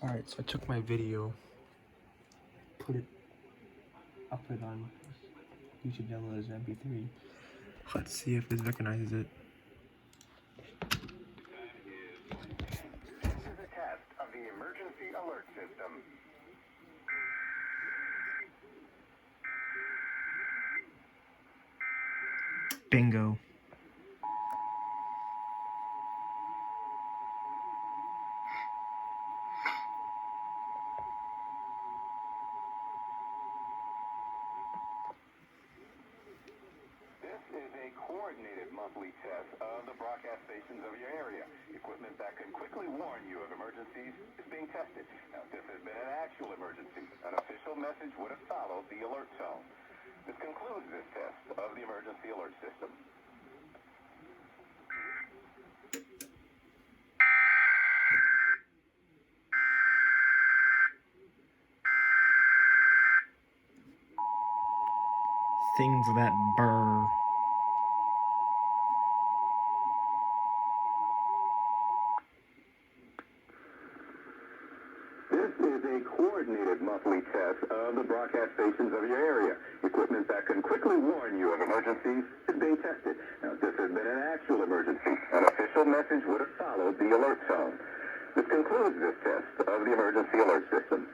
Alright, so I took my video, I'll put it on YouTube, download as an MP3. Let's see if it recognizes it. This is a test of the emergency alert system. Bingo. This is a coordinated monthly test of the broadcast stations of your area. Equipment that can quickly warn you of emergencies is being tested. Now, if this has been an actual emergency, an official message would have followed the alert tone. This concludes this test of the emergency alert system. Things that burr. This is a coordinated monthly test of the broadcast stations of your area. Equipment that can quickly warn you of emergencies is being tested. Now, if this has been an actual emergency, an official message would have followed the alert tone. This concludes this test of the emergency alert system.